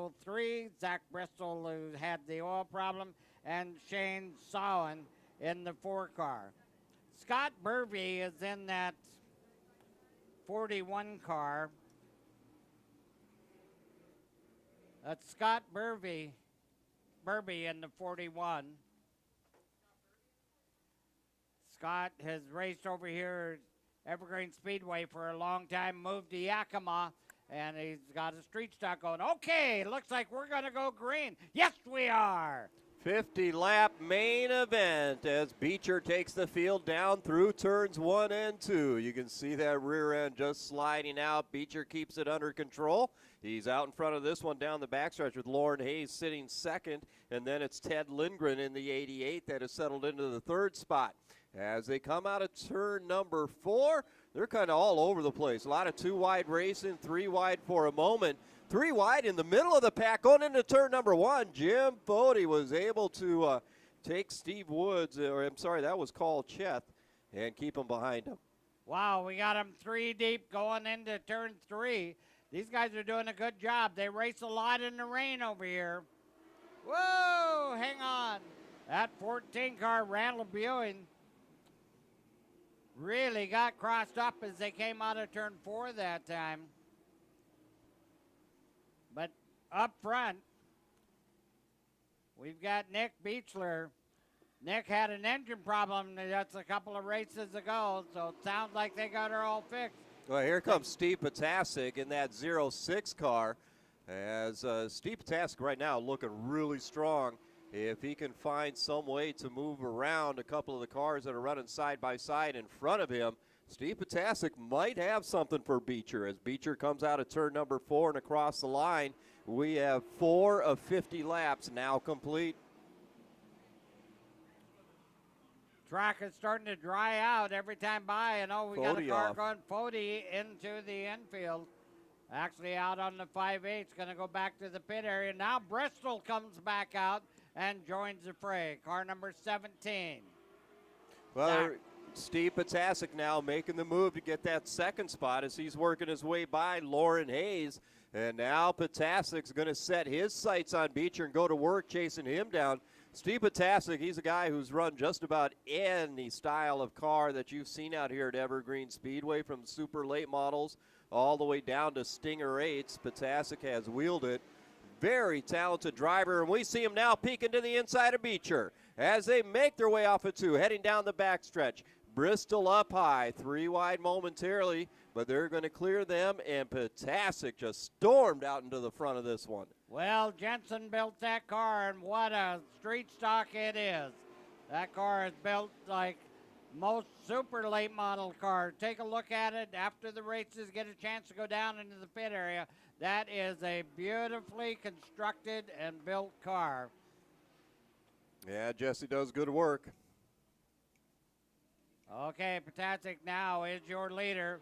the 03, Zach Bristol, who had the oil problem, and Shane Sawen in the 4 car. Scott Burvey is in that 41 car. That's Scott Burvey in the 41. Scott has raced over here at Evergreen Speedway for a long time, moved to Yakima, and he's got a street stock going. Okay, looks like we're going to go green. Yes, we are. 50-lap main event as Beecher takes the field down through turns 1 and 2. You can see that rear end just sliding out. Beecher keeps it under control. He's out in front of this one down the backstretch with Lauren Hayes sitting second, and then it's Ted Lindgren in the 88 that has settled into the 3rd spot. As they come out of turn number 4, they're kind of all over the place. A lot of 2-wide racing, 3 wide for a moment. 3 wide in the middle of the pack going into turn number 1. Jim Fody was able to take Steve Woods, or I'm sorry, that was Carl Cheth, and keep him behind him. Wow, we got them 3 deep going into turn 3. These guys are doing a good job. They race a lot in the rain over here. Whoa, hang on. That 14 car, Randall Buing, really got crossed up as they came out of turn 4 that time. But up front, we've got Nick Beechler. Nick had an engine problem that's a couple of races ago, so it sounds like they got her all fixed. Well, here comes Steve Potasic in that 06 car. As Steve Potasic right now looking really strong. If he can find some way to move around a couple of the cars that are running side by side in front of him, Steve Potasic might have something for Beecher. As Beecher comes out of turn number 4 and across the line, we have 4 of 50 laps now complete. Track is starting to dry out every time by. We got a Fody car off. going Fody into the infield. Actually out on the 5/8, going to go back to the pit area. Now Bristol comes back out and joins the fray. Car number 17. Well, Steve Potasic now making the move to get that 2nd spot as he's working his way by Lauren Hayes. And now Potasic's going to set his sights on Beecher and go to work chasing him down. Steve Potasic, he's a guy who's run just about any style of car that you've seen out here at Evergreen Speedway, from super late models all the way down to Stinger 8s. Potasic has wheeled it. Very talented driver, and we see him now peeking to the inside of Beecher as they make their way off of 2, heading down the backstretch. Bristol up high, 3 wide momentarily, but they're going to clear them, and Potasic just stormed out into the front of this one. Well, Jensen built that car, and what a street stock it is. That car is built like most super late model cars. Take a look at it after the races, get a chance to go down into the pit area. That is a beautifully constructed and built car. Yeah, Jesse does good work. Okay, Potasic now is your leader.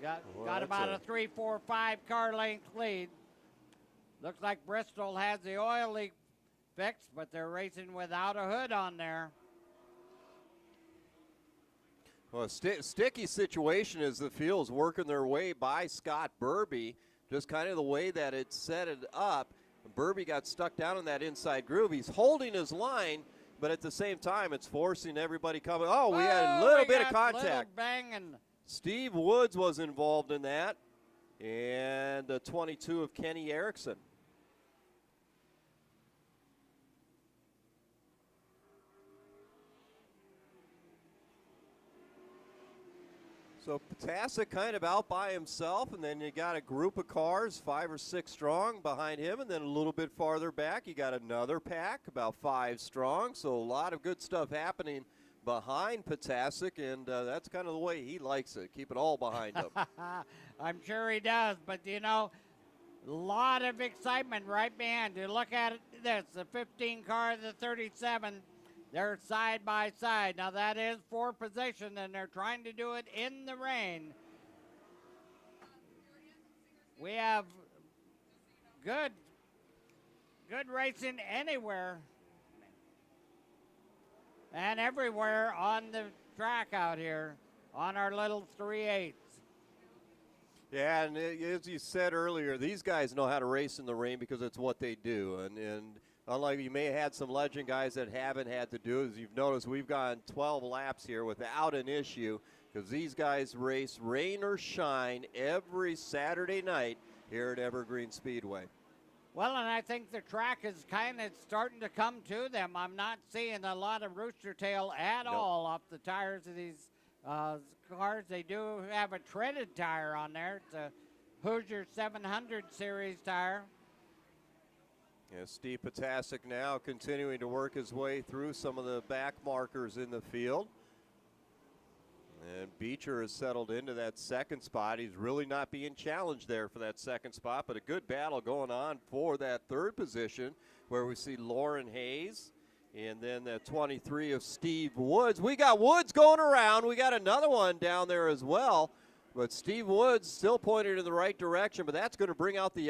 Got about a 3, 4, 5 car length lead. Looks like Bristol has the oil leak fixed, but they're racing without a hood on there. Well, a sticky situation as the field's working their way by Scott Burby, just kind of the way that it set it up. Burby got stuck down in that inside groove. He's holding his line, but at the same time, it's forcing everybody coming. Oh, we had a little bit of contact. Little banging. Steve Woods was involved in that, and the 22 of Kenny Erickson. So Potasic kind of out by himself, and then you got a group of cars, 5 or 6 strong behind him, and then a little bit farther back, you got another pack, about 5 strong. So a lot of good stuff happening behind Potasic, and that's kind of the way he likes it, keep it all behind him. I'm sure he does, but a lot of excitement right behind you. Look at this, the 15 car, the 37. They're side by side. Now that is for position, and they're trying to do it in the rain. We have good racing anywhere and everywhere on the track out here on our little 3/8. Yeah, and as you said earlier, these guys know how to race in the rain because it's what they do. And unlike you may have had some legend guys that haven't had to do it, as you've noticed, we've gone 12 laps here without an issue because these guys race rain or shine every Saturday night here at Evergreen Speedway. Well, and I think the track is kind of starting to come to them. I'm not seeing a lot of rooster tail at all off the tires of these cars. They do have a treaded tire on there. It's a Hoosier 700 series tire. Yeah, Steve Potasic now continuing to work his way through some of the back markers in the field. And Beecher has settled into that second spot. He's really not being challenged there for that second spot, but a good battle going on for that third position where we see Lauren Hayes and then the 23 of Steve Woods. We got Woods going around. We got another one down there as well, but Steve Woods still pointed in the right direction, but that's going to bring out the